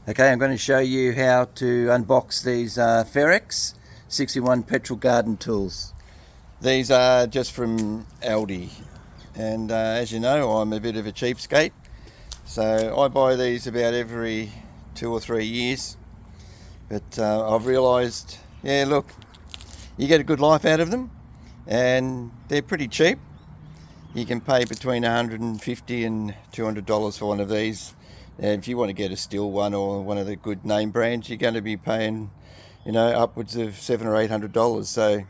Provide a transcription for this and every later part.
Okay, I'm going to show you how to unbox these Ferrex 6-in-1 petrol garden tools. These are just from Aldi, and as you know, I'm a bit of a cheapskate, so I buy these about every 2 or 3 years. But I've realised, yeah, look, you get a good life out of them, and they're pretty cheap. You can pay between $150 and $200 for one of these. And if you want to get a Stihl one or one of the good name brands, you're going to be paying, upwards of $700 or $800. So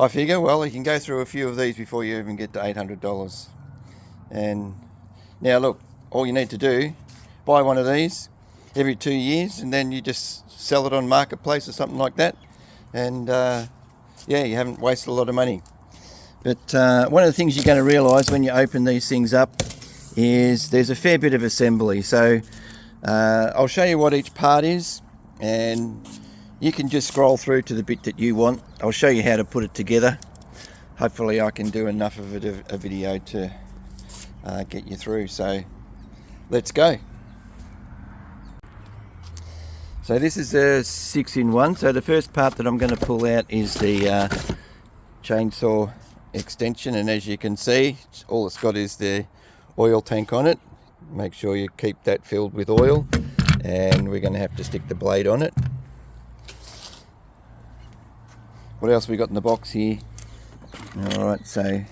I figure, well, you can go through a few of these before you even get to $800. And now look, all you need to do, buy one of these every 2 years, and then you just sell it on Marketplace or something like that. And yeah, you haven't wasted a lot of money. But one of the things you're going to realise when you open these things up is there's a fair bit of assembly. So I'll show you what each part is, and you can just scroll through to the bit that you want. I'll show you how to put it together. Hopefully I can do enough of a video to get you through. So let's go. So this is a 6-in-1. So the first part that I'm going to pull out is the chainsaw extension, and as you can see, all it's got is the oil tank on it. Make sure you keep that filled with oil, and we're going to have to stick the blade on it. What else we got in the box here? Alright, so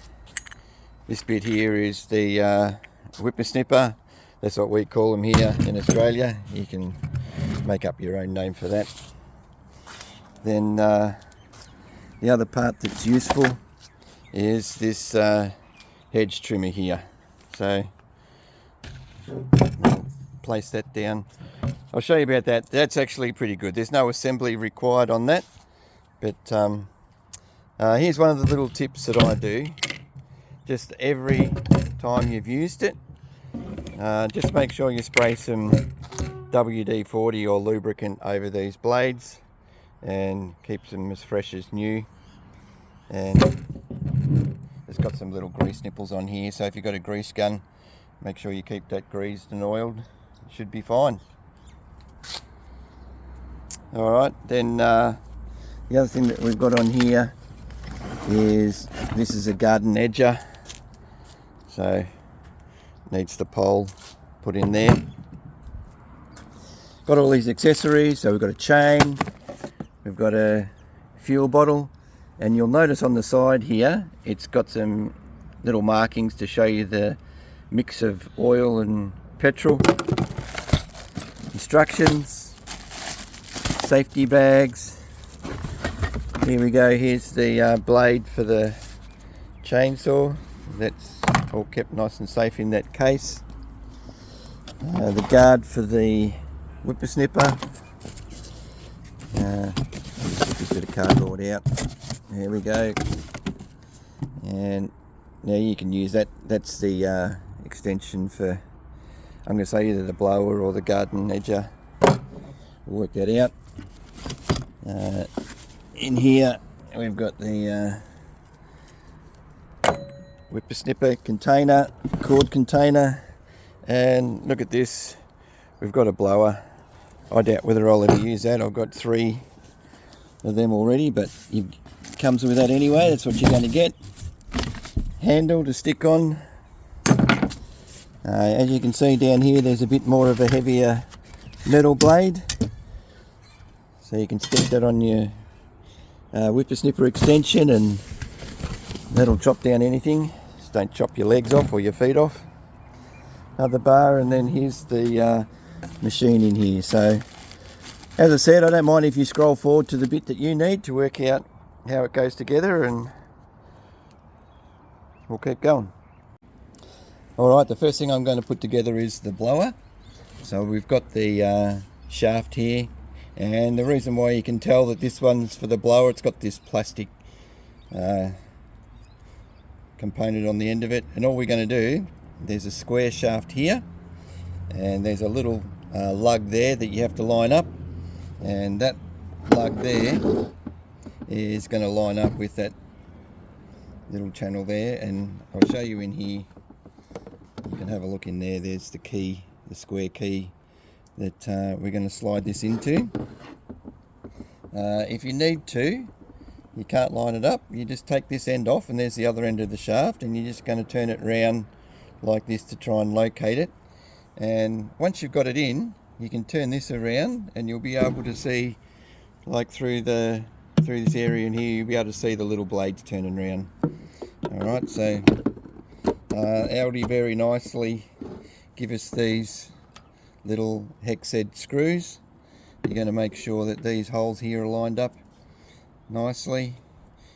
this bit here is the whippersnipper. That's what we call them here in Australia. You can make up your own name for that. Then the other part that's useful is this hedge trimmer here. So I'll place that down. I'll show you about that. That's actually pretty good. There's no assembly required on that. But here's one of the little tips that I do. Just every time you've used it, just make sure you spray some WD-40 or lubricant over these blades and keeps them as fresh as new. And it's got some little grease nipples on here, so if you've got a grease gun, make sure you keep that greased and oiled. It should be fine. Alright, then the other thing that we've got on here is, this is a garden edger, so needs the pole put in there. Got all these accessories, so we've got a chain, we've got a fuel bottle, and you'll notice on the side here it's got some little markings to show you the mix of oil and petrol. Instructions, safety bags. Here we go, here's the blade for the chainsaw. That's all kept nice and safe in that case. The guard for the whippersnipper. Get this bit of cardboard out. There we go. And now you can use that. That's the extension for, I'm going to say, either the blower or the garden edger. We'll work that out. In here we've got the whippersnipper container, cord container, and look at this, we've got a blower. I doubt whether I'll ever use that. I've got 3 of them already, but it comes with that anyway. That's what you're going to get. Handle to stick on. As you can see down here, there's a bit more of a heavier metal blade, so you can stick that on your whippersnipper extension, and that'll chop down anything. Just don't chop your legs off or your feet off. Another bar, and then here's the machine in here. So as I said, I don't mind if you scroll forward to the bit that you need to work out how it goes together, and we'll keep going. Alright, the first thing I'm going to put together is the blower. So we've got the shaft here, and the reason why you can tell that this one's for the blower, it's got this plastic component on the end of it, and all we're going to do, there's a square shaft here, and there's a little lug there that you have to line up, and that lug there is going to line up with that little channel there, and I'll show you in here. You can have a look in there. There's the key, the square key that we're going to slide this into. If you need to, you can't line it up, you just take this end off and there's the other end of the shaft, and you're just going to turn it around like this to try and locate it. And once you've got it in, you can turn this around and you'll be able to see, like through this area in here, you'll be able to see the little blades turning around. Alright, so Aldi very nicely give us these little hex head screws. You're going to make sure that these holes here are lined up nicely.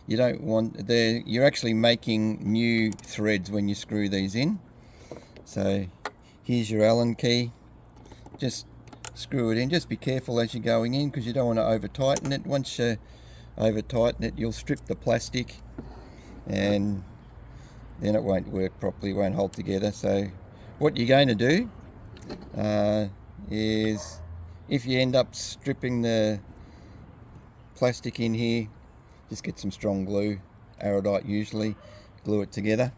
You don't want, you're actually making new threads when you screw these in. So here's your Allen key, just screw it in. Just be careful as you're going in, because you don't want to over tighten it. Once you over tighten it, you'll strip the plastic and then it won't work properly, it won't hold together. So what you're going to do is, if you end up stripping the plastic in here, just get some strong glue, Aerodite usually, glue it together.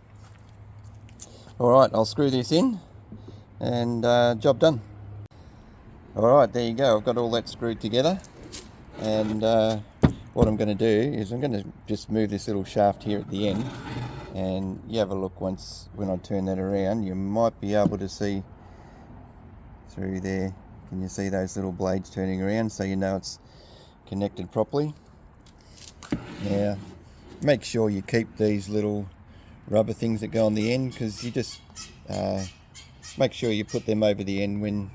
Alright, I'll screw this in and job done. Alright, there you go, I've got all that screwed together, and what I'm going to do is I'm going to just move this little shaft here at the end, and you have a look when I turn that around, you might be able to see through there. Can you see those little blades turning around, so you know it's connected properly? Now, make sure you keep these little rubber things that go on the end, because you just make sure you put them over the end when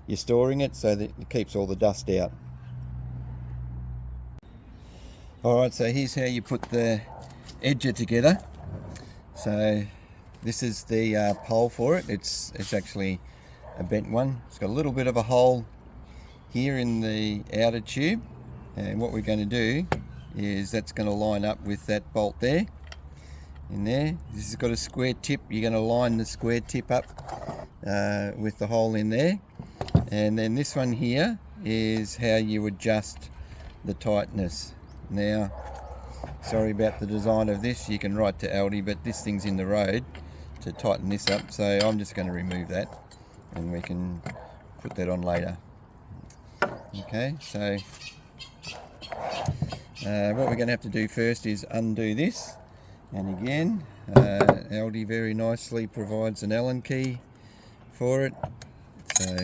you're storing it, so that it keeps all the dust out. Alright, so here's how you put the edger together. So this is the pole for it. It's actually a bent one. It's got a little bit of a hole here in the outer tube, and what we're going to do is that's going to line up with that bolt there, in there. This has got a square tip. You're going to line the square tip up with the hole in there, and then this one here is how you adjust the tightness. Now, sorry about the design of this, you can write to Aldi, but this thing's in the road to tighten this up, so I'm just going to remove that and we can put that on later. Okay, so what we're going to have to do first is undo this, and again Aldi very nicely provides an Allen key for it, so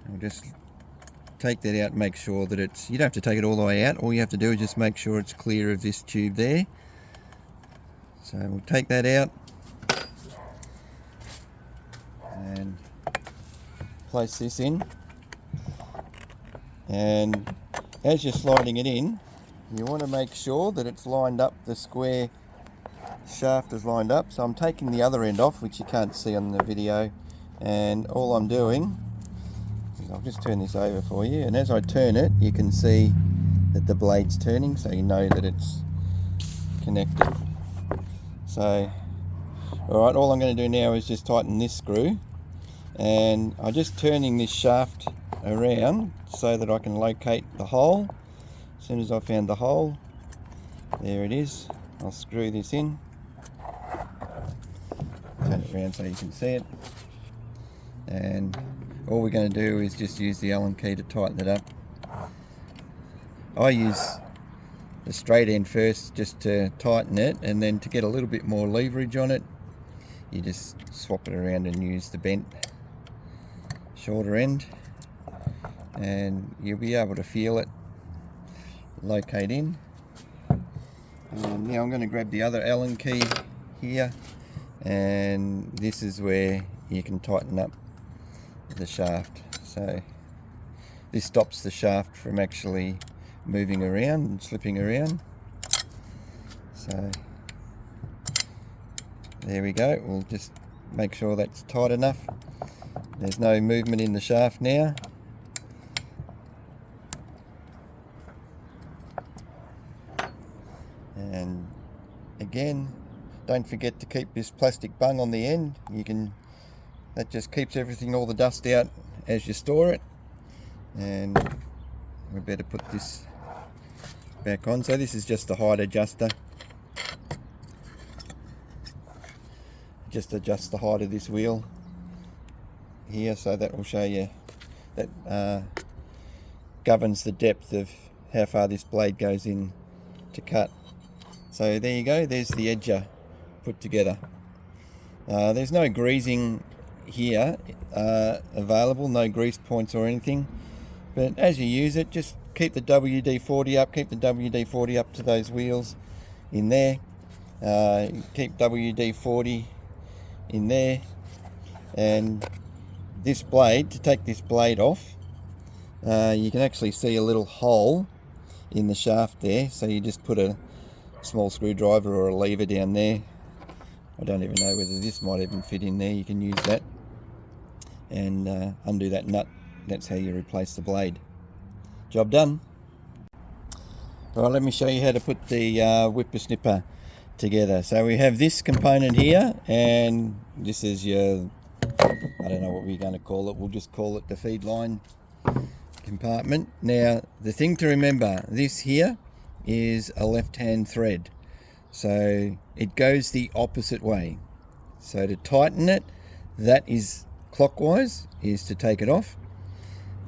I'll just take that out and make sure that it's, you don't have to take it all the way out, all you have to do is just make sure it's clear of this tube there. So we'll take that out and place this in, and as you're sliding it in, you want to make sure that it's lined up, the square shaft is lined up. So I'm taking the other end off, which you can't see on the video, and all I'm doing is I'll just turn this over for you, and as I turn it you can see that the blade's turning, so you know that it's connected. So alright, all I'm going to do now is just tighten this screw, and I'm just turning this shaft around so that I can locate the hole. As soon as I found the hole, there it is, I'll screw this in, turn it around so you can see it, and all we're going to do is just use the Allen key to tighten it up. I use the straight end first just to tighten it, and then to get a little bit more leverage on it, you just swap it around and use the bent shorter end, and you'll be able to feel it locate in. And now I'm going to grab the other Allen key here, and this is where you can tighten up the shaft. So this stops the shaft from actually moving around and slipping around. So there we go, we'll just make sure that's tight enough. There's no movement in the shaft now. And again, don't forget to keep this plastic bung on the end. That just keeps everything, all the dust out as you store it. And we better put this back on. So this is just the height adjuster. Just adjust the height of this wheel here, so that will show you that governs the depth of how far this blade goes in to cut. So there you go, there's the edger put together. There's no greasing here available, no grease points or anything, but as you use it, just keep the WD-40 up, keep the WD-40 up to those wheels in there, keep WD-40 in there, and this blade, to take this blade off, you can actually see a little hole in the shaft there, so you just put a small screwdriver or a lever down there. I don't even know whether this might even fit in there. You can use that and undo that nut. That's how you replace the blade. Job done. Right, let me show you how to put the whippersnipper together. So we have this component here, and this is your, I don't know what we're going to call it. We'll just call it the feed line compartment. Now, the thing to remember, this here is a left-hand thread, so it goes the opposite way. So to tighten it, that is clockwise, is to take it off.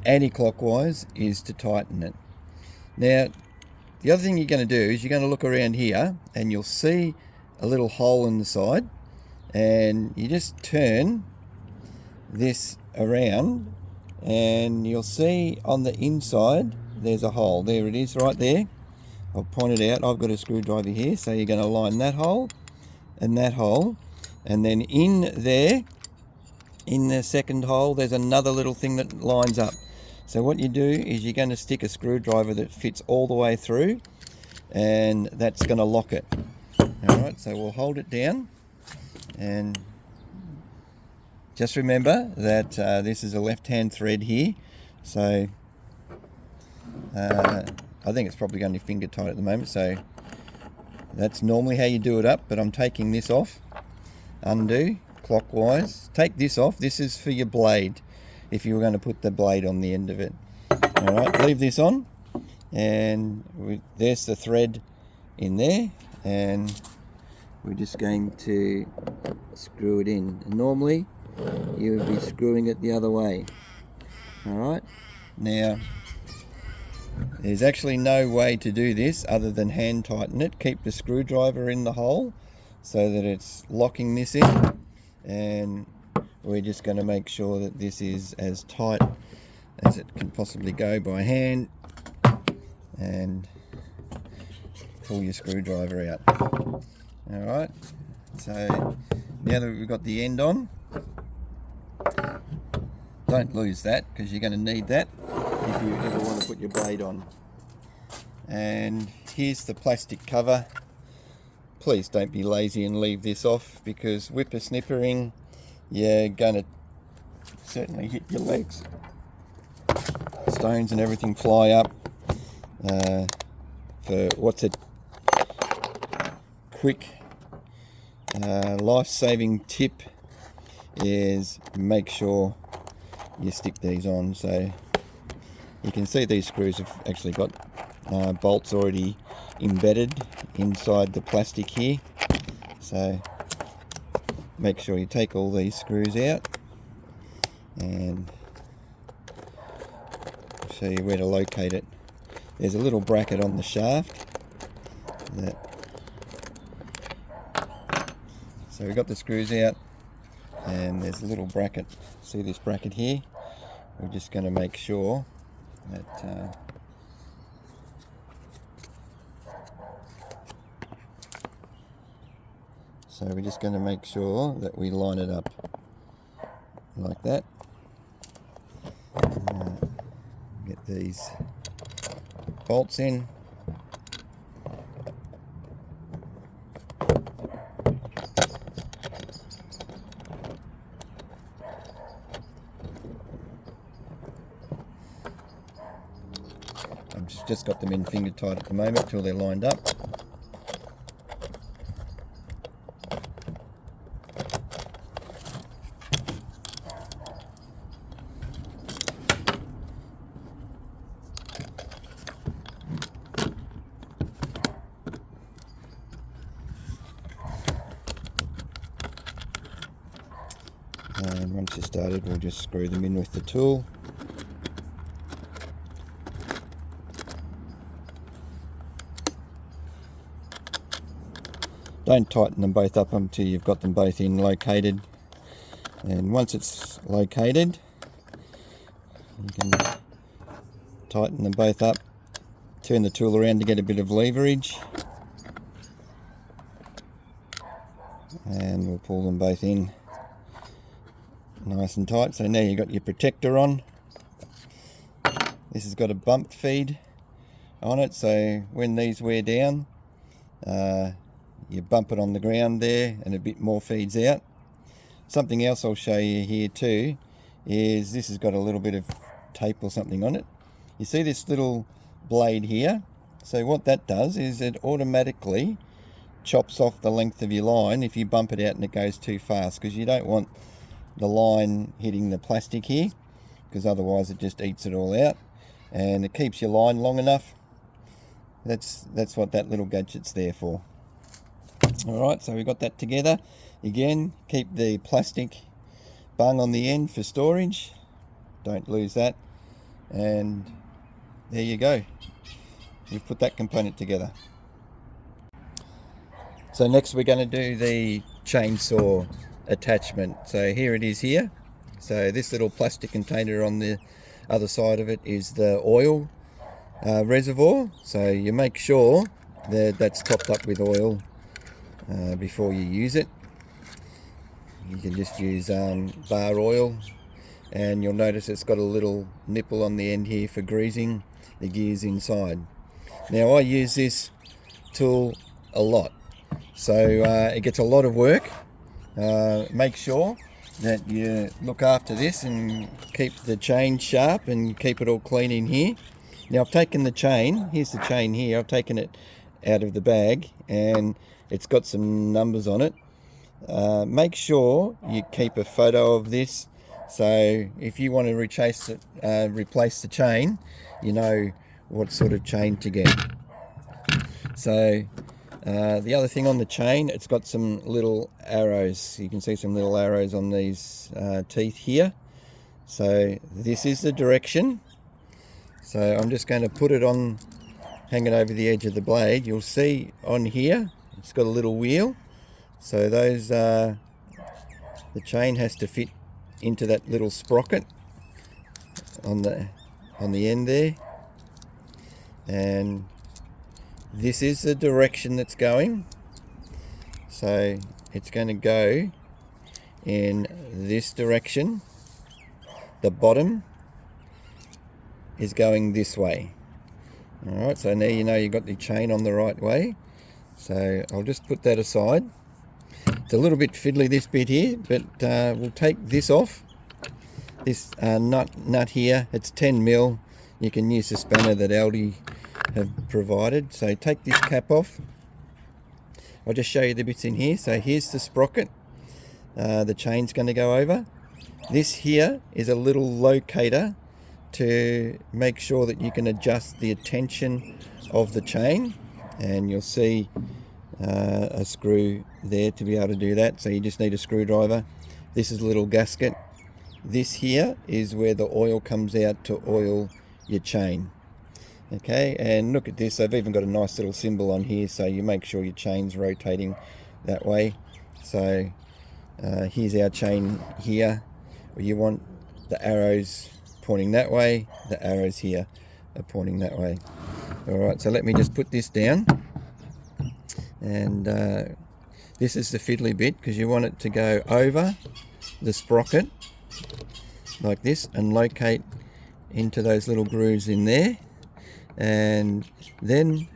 Anti-clockwise is to tighten it. Now, the other thing you're going to do is you're going to look around here and you'll see a little hole in the side, and you just turn this around and you'll see on the inside there's a hole. There it is right there. I'll point it out. I've got a screwdriver here, so you're going to line that hole, and then in there, in the second hole, there's another little thing that lines up. So what you do is you're going to stick a screwdriver that fits all the way through, and that's going to lock it. Alright, so we'll hold it down, and just remember that this is a left-hand thread here, so I think it's probably going to be finger tight at the moment, so that's normally how you do it up, but I'm taking this off. Undo, clockwise. Take this off. This is for your blade, if you were going to put the blade on the end of it. Alright, leave this on, and there's the thread in there, and we're just going to screw it in. Normally, you would be screwing it the other way. Alright, now, there's actually no way to do this other than hand tighten it. Keep the screwdriver in the hole so that it's locking this in, and we're just going to make sure that this is as tight as it can possibly go by hand, and pull your screwdriver out. Alright, so now that we've got the end on, don't lose that, because you're going to need that if you ever want to put your blade on. And here's the plastic cover. Please don't be lazy and leave this off, because whippersnippering, you're going to certainly hit your legs. Stones and everything fly up. For what's a quick life-saving tip is make sure you stick these on. So you can see these screws have actually got bolts already embedded inside the plastic here, so make sure you take all these screws out, and I'll show you where to locate it. There's a little bracket on the shaft so we've got the screws out, and there's a little bracket. See this bracket here? We're just going to make sure that so we're just going to make sure that we line it up like that. Get these bolts in. I've just got them in finger tight at the moment till they're lined up. And once you're started, we'll just screw them in with the tool. Don't tighten them both up until you've got them both in located. And once it's located, you can tighten them both up, turn the tool around to get a bit of leverage, and we'll pull them both in nice and tight. So now you've got your protector on. This has got a bump feed on it, so when these wear down, you bump it on the ground there and a bit more feeds out. Something else I'll show you here too is this has got a little bit of tape or something on it. You see this little blade here? So what that does is it automatically chops off the length of your line if you bump it out and it goes too fast, because you don't want the line hitting the plastic here, because otherwise it just eats it all out, and it keeps your line long enough. That's what that little gadget's there for. Alright, so we've got that together. Again, keep the plastic bung on the end for storage. Don't lose that. And there you go. We've put that component together. So next we're going to do the chainsaw attachment. So here it is here. So this little plastic container on the other side of it is the oil reservoir. So you make sure that that's topped up with oil before you use it. You can just use bar oil, and you'll notice it's got a little nipple on the end here for greasing the gears inside. Now I use this tool a lot, so it gets a lot of work. Make sure that you look after this and keep the chain sharp and keep it all clean in here. Now I've taken the chain, here's the chain here, I've taken it out of the bag and it's got some numbers on it. Make sure you keep a photo of this, so if you want to replace the chain, you know what sort of chain to get. So the other thing on the chain, it's got some little arrows. You can see some little arrows on these teeth here. So this is the direction. So I'm just going to put it on, hang it over the edge of the blade. You'll see on here it's got a little wheel. So those the chain has to fit into that little sprocket on the end there, and this is the direction that's going. So it's going to go in this direction. The bottom is going this way. Alright, so now you know you've got the chain on the right way. So I'll just put that aside. It's a little bit fiddly, this bit here, but we'll take this off. This nut here, it's 10 mil. You can use the spanner that Aldi have provided. So take this cap off. I'll just show you the bits in here. So here's the sprocket. The chain's going to go over. This here is a little locator to make sure that you can adjust the tension of the chain, and you'll see a screw there to be able to do that. So you just need a screwdriver. This is a little gasket. This here is where the oil comes out to oil your chain. Okay, and look at this, they've even got a nice little symbol on here, so you make sure your chain's rotating that way. So here's our chain here. You want the arrows pointing that way, the arrows here are pointing that way. Alright, so let me just put this down, and this is the fiddly bit, because you want it to go over the sprocket like this and locate into those little grooves in there. And then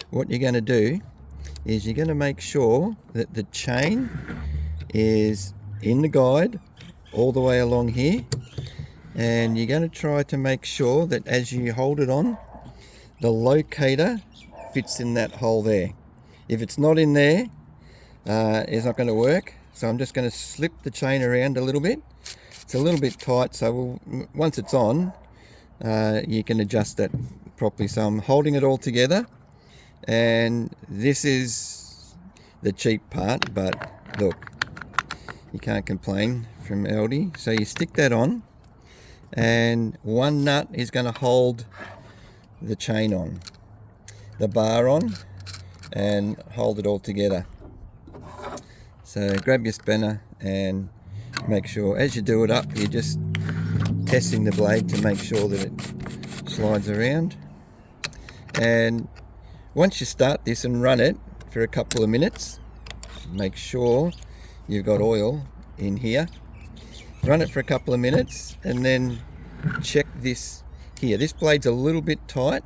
what you're going to do is you're going to make sure that the chain is in the guide all the way along here, and you're going to try to make sure that as you hold it on, the locator fits in that hole there. If it's not in there, it's not going to work. So I'm just going to slip the chain around a little bit. It's a little bit tight, so once it's on, you can adjust that properly. So I'm holding it all together, and this is the cheap part, but look, you can't complain from Aldi. So you stick that on, and one nut is going to hold the chain on, the bar on, and hold it all together. So grab your spinner and make sure, as you do it up, you're just testing the blade to make sure that it slides around. And once you start this and run it for a couple of minutes, make sure you've got oil in here. Run it for a couple of minutes and then check this here. This blade's a little bit tight,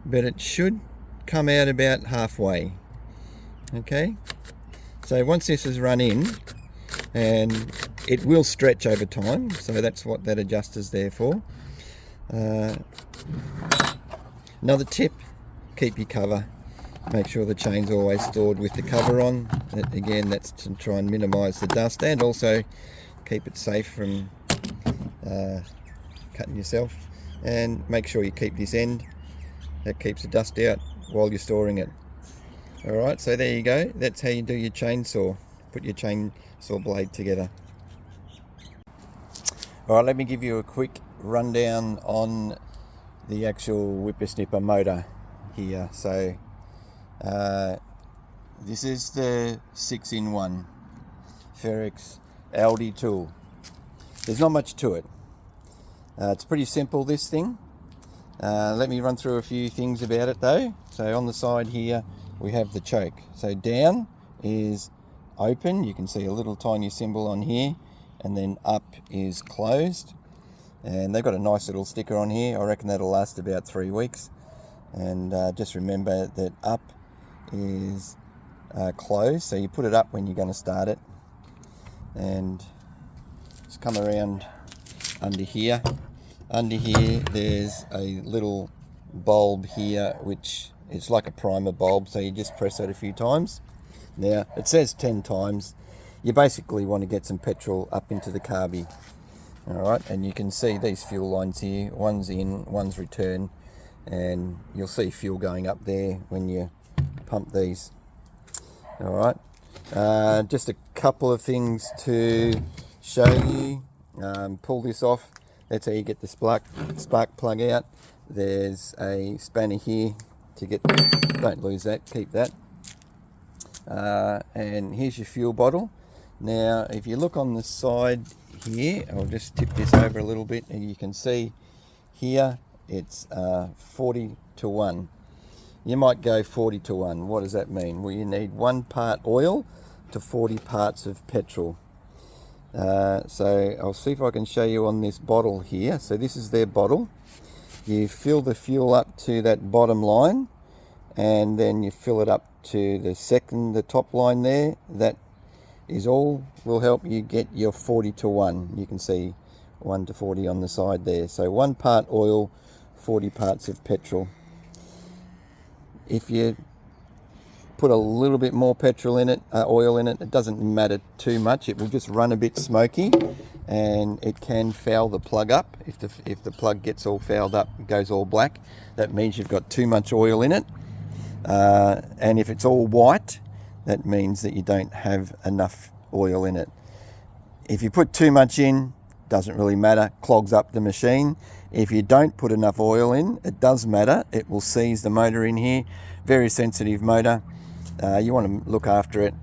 but it should come out about halfway. Okay, so once this is run in, and it will stretch over time, so that's what that adjuster's there for. Another tip, keep your cover. Make sure the chain's always stored with the cover on. Again, that's to try and minimise the dust, and also keep it safe from cutting yourself. And make sure you keep this end, that keeps the dust out while you're storing it. Alright, so there you go. That's how you do your chainsaw. Put your chainsaw blade together. Alright, let me give you a quick rundown on the actual whippersnipper motor here. So this is the 6-in-1 Ferrex Aldi tool. There's not much to it. It's pretty simple, this thing. Let me run through a few things about it though. So on the side here we have the choke. So down is open, you can see a little tiny symbol on here, and then up is closed. And they've got a nice little sticker on here. I reckon that'll last about 3 weeks. And just remember that up is closed, so you put it up when you're going to start it. And just come around under here. Under here there's a little bulb here, which is like a primer bulb, so you just press that a few times. Now it says 10 times. You basically want to get some petrol up into the carby. Alright, and you can see these fuel lines here, one's in, one's return, and you'll see fuel going up there when you pump these. Alright, just a couple of things to show you. Pull this off, that's how you get the spark plug out. There's a spanner here to get, don't lose that, keep that. And here's your fuel bottle. Now if you look on the side here, I'll just tip this over a little bit, and you can see here it's 40-to-1. You might go 40-to-1. What does that mean? Well, you need 1 part oil to 40 parts of petrol. So I'll see if I can show you on this bottle here. So this is their bottle. You fill the fuel up to that bottom line, and then you fill it up to the top line there. That is all will help you get your 40-to-1. You can see 1 to 40 on the side there. So 1 part oil, 40 parts of petrol. If you put a little bit more petrol in it, oil in it, it doesn't matter too much. It will just run a bit smoky, and it can foul the plug up. If the plug gets all fouled up, goes all black, that means you've got too much oil in it. And if it's all white, that means that you don't have enough oil in it. If you put too much in, doesn't really matter, clogs up the machine. If you don't put enough oil in, it does matter. It will seize the motor in here. Very sensitive motor. You want to look after it.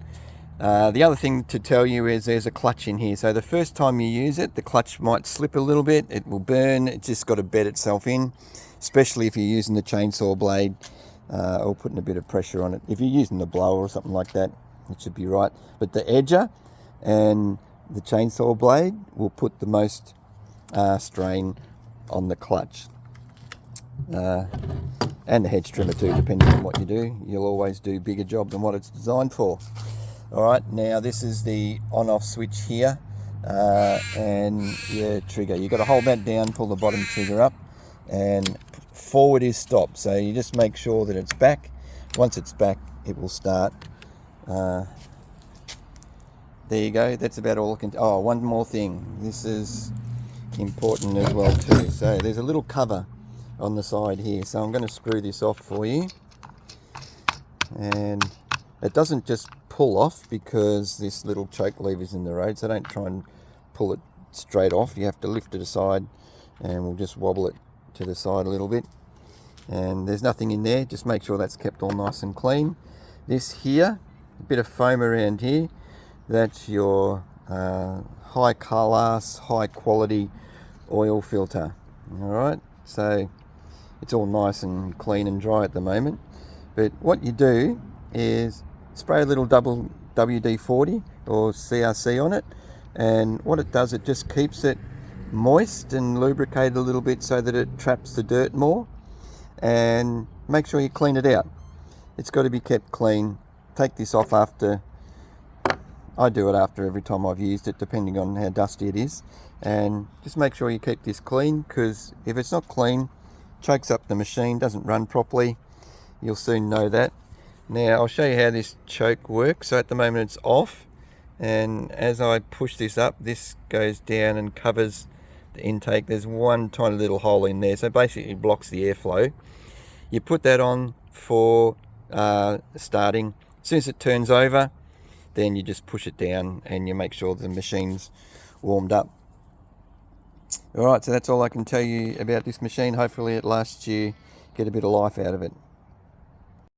The other thing to tell you is there's a clutch in here. So the first time you use it, the clutch might slip a little bit. It will burn. It's just got to bed itself in, especially if you're using the chainsaw blade. Or putting a bit of pressure on it. If you're using the blower or something like that, it should be right. But the edger and the chainsaw blade will put the most strain on the clutch. And the hedge trimmer too, depending on what you do. You'll always do a bigger job than what it's designed for. Alright, now this is the on-off switch here, and your trigger. You've got to hold that down, pull the bottom trigger up, and forward is stop. So you just make sure that it's back. Once it's back, it will start. There you go, that's about all I can. Oh, one more thing, this is important as well too. So there's a little cover on the side here, so I'm going to screw this off for you. And it doesn't just pull off because this little choke lever's in the road, so don't try and pull it straight off. You have to lift it aside, and we'll just wobble it to the side a little bit. And there's nothing in there, just make sure that's kept all nice and clean. This here, a bit of foam around here, that's your high class, high quality oil filter. Alright, so it's all nice and clean and dry at the moment. But what you do is spray a little double WD-40 or CRC on it, and what it does, it just keeps it moist and lubricated a little bit so that it traps the dirt more. And make sure you clean it out. It's got to be kept clean. Take this off after, I do it after every time I've used it, depending on how dusty it is. And just make sure you keep this clean, because if it's not clean, chokes up the machine, doesn't run properly. You'll soon know that. Now I'll show you how this choke works. So at the moment it's off, and as I push this up, this goes down and covers the intake. There's one tiny little hole in there, so basically it blocks the airflow. You put that on for starting. As soon as it turns over, then you just push it down and you make sure the machine's warmed up. Alright, so that's all I can tell you about this machine. Hopefully it lasts you, get a bit of life out of it.